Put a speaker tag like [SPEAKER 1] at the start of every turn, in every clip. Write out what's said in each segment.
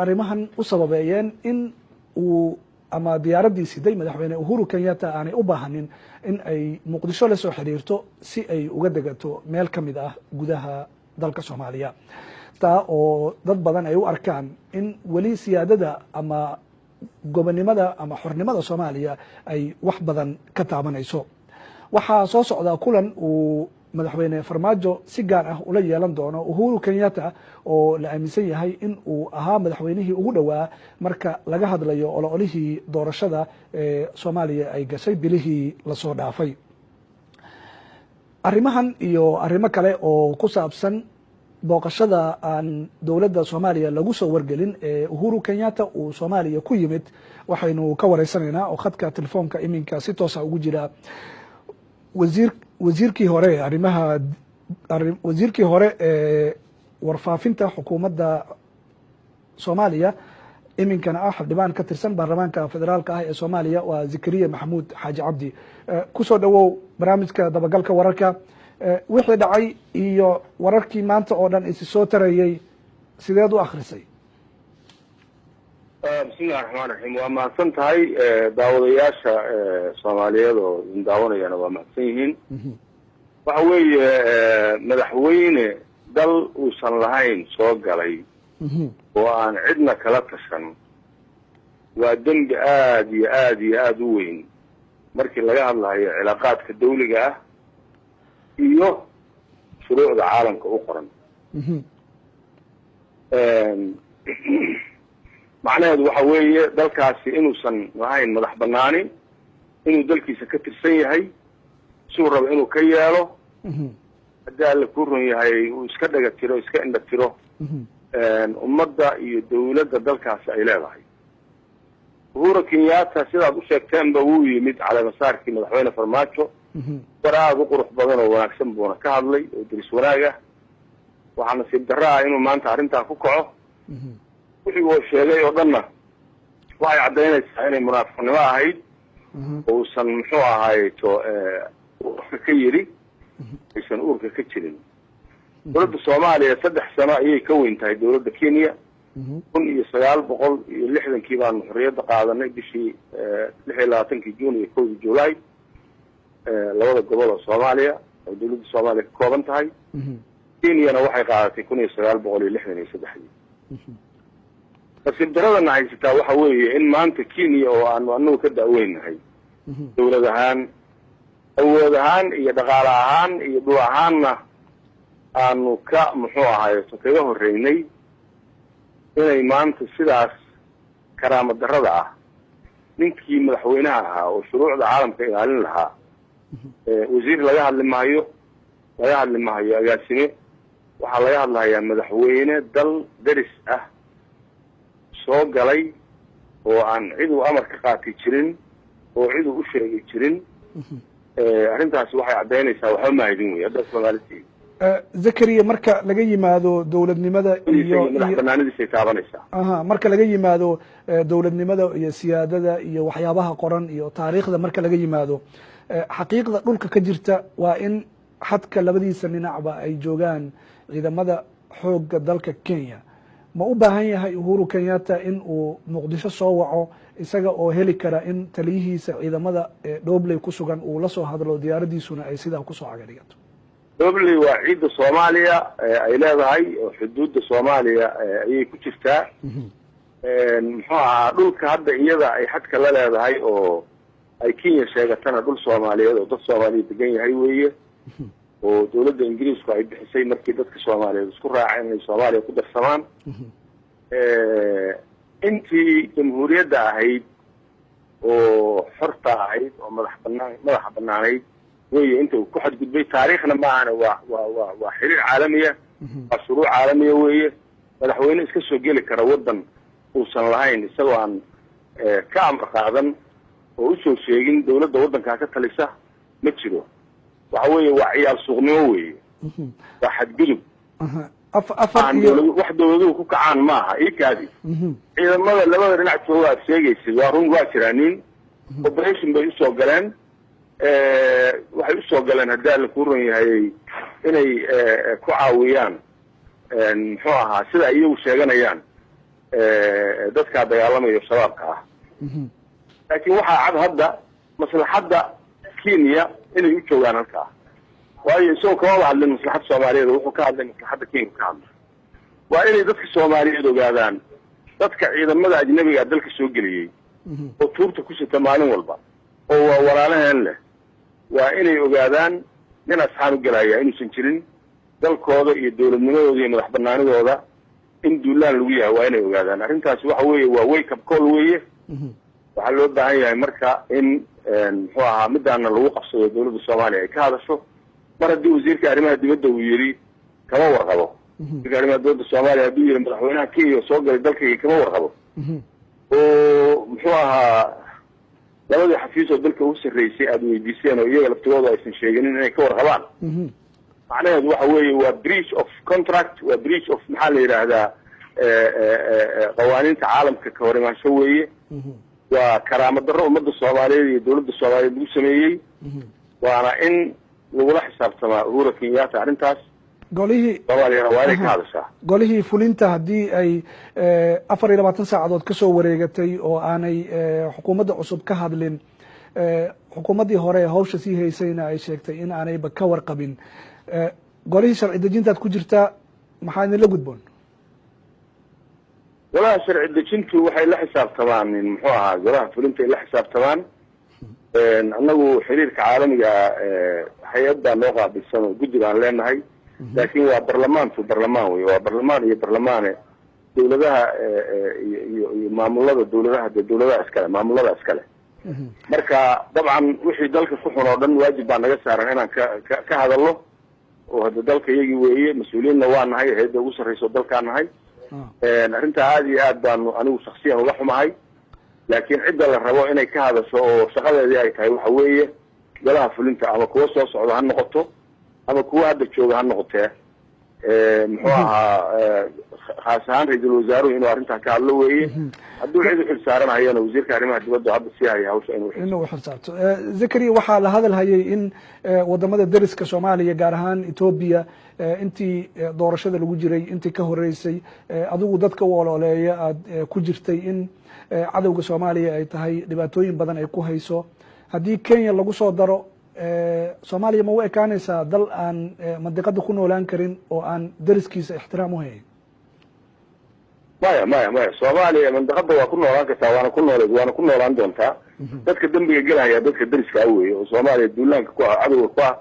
[SPEAKER 1] arrimahan u sababeeyeen in uu ama diyaaradii siday madaxweyne Uhuru Kenyatta aanay u baahanin in ay Muqdisho la soo xiriirto si ay uga degato meel kamid ah gudaha dalka Soomaaliya taa oo dad badan ay u arkaan in wali siyaadada ama gobonimada ama xornimada Soomaaliya ay wax badan ka taabanayso waxa soo socda kulan uu madaxweyne Farmaajo si gaar ah ula yeelan doono Uhuru Kenyatta oo la aaminsan yahay in uu ahaa madaxweynihii ugu dhawaa marka laga hadlayo ololihii doorashada ee Soomaaliya ay gashay bilihii la soo dhaafay arrimahan iyo arrimo kale oo ku saabsan booqashada aan dawladda Soomaaliya lagu soo wargelin ee Uhuru Kenyatta uu Soomaaliya ku yimid waxaynu ka wareysanaynaa oo khadka telefoonka iminka si toos ah ugu jira wasiirkii hore arrimaha wasiirkii hore ee warfaafinta xukuumadda Soomaaliya iminkana ah xildhibaan ka tirsan baarlamaanka federaalka ah ee Soomaaliya waa Zakariya Maxamuud Xaaji Cabdi ku soo dhawow barnaamijka dabagalka wararka wixii dhacay iyo wararkii maanta oo dhan is soo tarayay sideed u akhrisay
[SPEAKER 2] bismillahi raxmaani raxiim waa mahadsan tahay daawadayaasha Soomaaliyeed oo daawanayana waa mahadsan yihiin waxa weeye madaxweyne dal uusan lahayn soo galay oo aan cidna kala tashan waa dembi aad iyo aad iyo aad u weyn markii laga hadlayo cilaaqaadka dawliga ah iyo shuruucda caalamka u qoran macnaheedu waxa weeye dalkaasi inuusan lahayn madax banaani inuu dalkiisa ka tirsan yahay si uu rabo inuu ka yeelo haddii alla ku run yahay uu iska dhaga tiro iska indha tiro ummadda iyo dawladda dalkaasi ay leedahay Uhuru Kenyatta sidaad u sheegteenba wuu yimid caleemasaarkii madaxweyne Farmaajo war aad u qurux badan oo wanaagsan buuna ka hadlay oo diris wanaag ah waxaa nasiib darro ah inuu maanta arrintaa ku kaco wixii uu sheegay oo dhanna waxay caddaynaysaa inay munaafiqnimo ahayd oo uusan muxuu ahaayeto uurka ka yiri aysan uurka ka jirin dowladda Soomaaliya 3 sano ayay ka weyn tahay dowladda Kenya 1960 baan xorriyadda qaadanay bishii 26 Juun iyo 1 July labada gobol oo Soomaaliya oo dowladda Soomaaliya ka kooban tahay Kenya waxay qaadatay 1963 nasiib daradana haysataa waxa weeye in maanta Kenya oo aan anagu ka daaweynahay dowlad ahaan awood ahaan iyo dhaqaale ahaan iyo dhul ahaanna aanu ka muxuu ahaayeto kaga horreynay inay maanta sidaas karaama darrada ah ninkii madaxweynaha ahaa oo shuruucda caalamka ilaalin lahaa wasiir laga hadli maayo agaasime waxaa laga hadlayaa madaxweyne dal daris ah soo galay oo aan cid uu amar ka qaati jirin oo cid uu u sheegi jirin arrintaasi waxay caddaynaysaa waxba ma haydin wey hadda Soomaaliyeed
[SPEAKER 1] Zakariya marka laga yimaado dawladnimada iyo
[SPEAKER 2] madaxbanaanidiisa taabanaysaa
[SPEAKER 1] marka laga yimaado dawladnimada iyo siyaadada iyo waxyaabaha qoran iyo taariikhda marka laga yimaado xaqiiqda dhulka ka jirta waa in xadka labadiisa dhinacba ay joogaan ciidamada xoogga dalka Kenya ma u baahan yahay Uhuru Kenyatta in uu Muqdisho soo waco isaga oo heli kara in taliyihiisa ciidamada Dhobley ku sugan uu la soo hadlo diyaaradiisuna ay sidaa ku soo cagarigato
[SPEAKER 2] Dhobley waa ciidda Soomaaliya ay leedahay oo xuduudda Soomaaliya ayay ku jirtaa muxuu ahaa dhulka hadda iyada ay xadka la leedahay oo ay Kenya sheegatana dhul Soomaaliyeed oo dad Soomaaliyeed degan yahay weeye oo dawladda Ingiriisku ay bixisay markii dadka Soomaaliyeed isku raaceen inay Soomaaliya ku darsamaan intii jamhuuriyadda ahayd oo xorta ahayd oo madaxa banaanayd weeye inta uu ku xadgudbay taariikhna maahana waa xiriir caalamiya waa shuruuc caalamiya weeye madaxweyne iska soo geli kara waddan uusan lahayn isagoo aan ka amar qaadan oo u soo sheegin dawladda waddankaa ka talisa ma jiro waxa weeye waa ciyaar suuqnimo weeye waa xadgudub wax dawladuhu ku kacaan maaha ikaadi ciidamada labada dhinac jooga aad sheegaysay waa run waa jiraanin operation bay usoo galeen waxay usoo galeen haddii alla ku run yahay inay ku caawiyaan muxuu ahaa sida iyagu sheeganayaan dadkaa dagaalamayo shabaabka ah laakiin waxaa cad hadda maslaxadda Kenya inay u joogaan halkaa waayo isagoo kama hadlin maslaxadda Soomaaliyeed wuxuu ka hadlay maslaxadda Kenya ka hadlay waa inay dadka Soomaaliyeed ogaadaan dadka ciidamada ajnabiga dalka soo geliyay oo tuurta ku sita maalin walba oo waa walaalaheen leh waa inay ogaadaan nin asxaan u galaya inuusan jirin dalkooda iyo dawladnimadooda iyo madax banaanidooda in duulaan lagu yahay waa inay ogaadaan arrintaasi waxa weeye waa wake up call weeye waxaa loo baahan yahay marka in muxuu ahaa midaana lagu qabsado dawladda Soomaaliya ay ka hadasho mar haddii wasiirka arrimaha dibadda uu yiri kama warqabo wasiirka arrimaha dibadda Soomaaliya hadduu yiri madaxweynaha Kenya soo galay dalkayga kama warqabo oo muxuu ahaa labadii xafiis oo dalka u sarreysay aad weydiiseen oo iyaga laftigooda aysan sheeginin inay ka warqabaan macnaheedu waxa weeye waa breach of contract waa breach of maxaa la yidhaahdaa qawaaniinta caalamka ka hor imaansho weeye waa karaamo darro ummadda Soomaaliyeed iyo dawladda Soomaaliyeed lagu sameeyey waana in lagula xisaabtamaa Uhuru Kenyatta arrintaas
[SPEAKER 1] golihii
[SPEAKER 2] Soomaaliya waa inay ka hadashaa
[SPEAKER 1] golihii fulinta haddii ay 24 saacadood ka soo wareegatay oo aanay xukuumadda cusub ka hadlin xukuumaddii hore hawsha sii haysayna ay sheegtay in aanayba ka warqabin golihii sharci dejintaad ku jirtaa maxaa idinla gudboon
[SPEAKER 2] golaha sharci dejintu waxay la xisaabtamaan muxuu ahaa golaha fulinta ay la xisaabtamaan annagu xiriirka caalamiga hay-adda noo qaabilsan oo guddi baan leenahay laakiin waa barlamaan wey waa barlamaan iyo barlamaane dawladaha iyo maamulada dawladaha iskale maamulada iskale marka dabcan wixii dalka ku xun oo dhan waajib baa naga saaran inaan ka hadalno oo hadda dalka iyagii weeye mas-uuliyiinna waa nahay hay'adda ugu sarreyso dalkaa nahay arrintaa aad iyo aad baanu anigu shaksiyan uga xumahay laakiin cidda la rabo inay ka hadasho oo shaqadeedii ay tahay waxa weeye golaha fulinta ama kuwa soo socda ha noqoto ama kuwa hadda jooga ha noqotee muxuu ahaa khaas ahaan ra-iisul wasaaruhu inuu arrintaa ka hadlo weeye hadduu cid u xil saaranayana wasiirka arrimaha dibadda hadda sii haya hawsha inuu
[SPEAKER 1] xil saarto zakariya waxaa la hadal hayay in wadamada dariska Soomaaliya gaar ahaan Ethiopia intii doorashada lagu jiray intii ka horeysay adigu dadka u ololeeya aad ku jirtay in cadawga Soomaaliya ay tahay dhibaatooyin badan ay ku hayso haddii Kenya lagu soo daro Soomaaliya ma u ekaanaysaa dal aan mandiqada ku noolaan karin oo aan dariskiisa ixtiraam u hayn
[SPEAKER 2] maya Soomaaliya mandiqada waa ku noolaan kartaa waana ku noolaan doontaa dadka dambiga gelaya dadka dariska weeye oo Soomaaliya duulaanka ku ah cadawga ku ah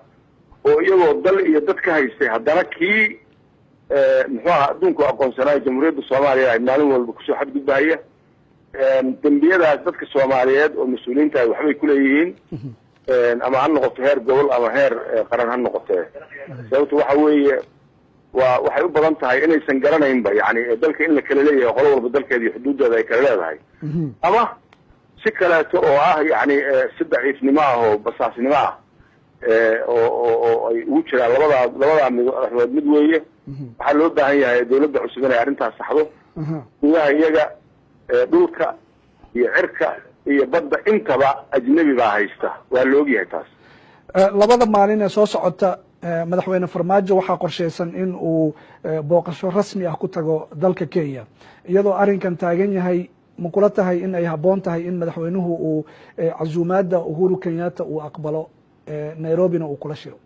[SPEAKER 2] oo iyagoo dal iyo dad ka haystay haddana kii muxuu ahaa adduunku aqoonsanaayo jamhuuriyadda Soomaaliya ay maalin walba kusoo xadgudbahaya dembiyadaas dadka Soomaaliyeed oo mas-uuliyiinta ay waxbay ku leeyihiin ama ha noqoto heer gobol ama heer qaran ha noqotee sababto waxa weeye waxay u badan tahay inaysan garanaynba yani dalka in la kala leeyahay qolo walba dalkeeda iyo xuduudeeda ay kala leedahay ama si kaleeto oo ah yani si daciifnimo ah oo basaasnimo ah oo ay ugu jiraan labadaa midxood mid weeye waxaa loo baahan yahay dawladda cusub inay arrintaas saxdo gudaha iyaga dhulka iyo cirka iyo badda intaba ajnabi baa haysta waa la ogyahay taas
[SPEAKER 1] labada maalin ee soo socota madaxweyne Farmaajo waxaa qorsheysan in uu booqasho rasmi ah ku tago dalka Kenya iyadoo arrinkan taagan yahay ma kula tahay in ay habboon tahay in madaxweynuhu uu casuumaadda Uhuru Kenyatta uu aqbalo Nairobina uu kula shiro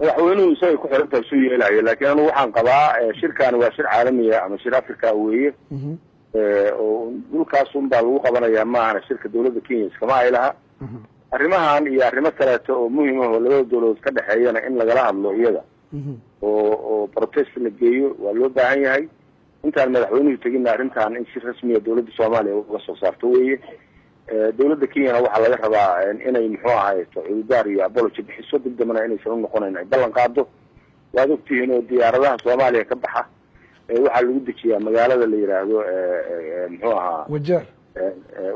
[SPEAKER 2] madaxweynuhu isagay ku xiran tahay suu yeelayo laakiin anigu waxaan qabaa shirkaani waa shir caalami ah ama shir Afrika weeye oo dhulkaas unbaa lagu qabanayaa maahana shirka dawladda Kenya iskama ay laha arrimahan iyo arrimo kaleeto oo muhiim ah oo labada dawladood ka dhexeeyana in lagala hadlo iyada oo protest la geeyo waa loo baahan yahay intaan madaxweynuhu tegina arrintan in si rasmiya dawladda Soomaaliya uga soo saarto weeye dawladda Kenya waxaa laga rabaa inay muxuu ahaayeto ciidaar iyo apology bixiso dibdamana inaysan u noqonayn ay ballan qaado waad ogtihiin oo diyaaradaha Soomaaliya ka baxa waxaa lagu dejiyaa magaalada la yiraahdo muxuu ahaa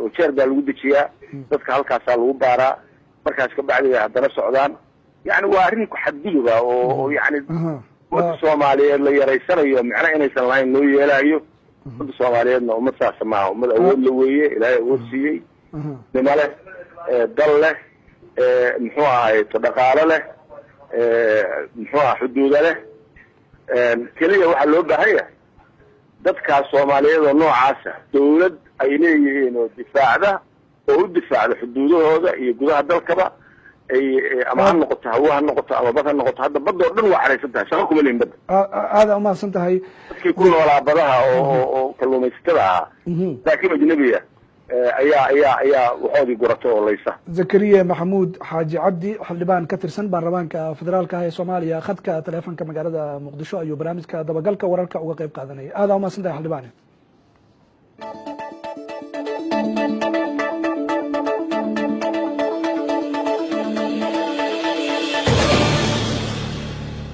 [SPEAKER 2] wajeer baa lagu dejiyaa dadka halkaasaa lagu baaraa markaas ka bacdi haddana socdaan yani waa arrin ku xadguduba oo yani ummadda Soomaaliyeed la yaraysanayo macna inaysan lahayn loo yeelayo ummadda Soomaaliyeedna ummad saasa maaha ummad awood la weeye ilaahay awood siiyey nimo leh dal leh muxuu ahaayeto dhaqaalo leh muxuu aha xuduuda leh keliya waxaa loo baahan yahay dadkaas soomaaliyeed oo noocaasa dawlad ay leeyihiin oo difaacda oo u difaacda xuduudahooda iyo gudaha dalkaba ay ama ha noqoto hawa ha noqoto ama bad ha noqoto hadda badda oo dhan waa xaraysan tahay shaqo kuma lehin badda
[SPEAKER 1] aada umahadsan tahay
[SPEAKER 2] dadkii ku noolaa badaha oo kalluumaysatada ahaa laakiin ajnabiya ayaa waxoodii gurato oo laysa.
[SPEAKER 1] zakariya maxamuud xaaji cabdi xildhibaan ka tirsan baarlamaanka federaalka ah ee soomaaliya khadka taleefonka magaalada muqdisho ayuu barnaamijka dabagalka wararka uga qayb qaadanaya. aada umahadsan tahay xildhibaane.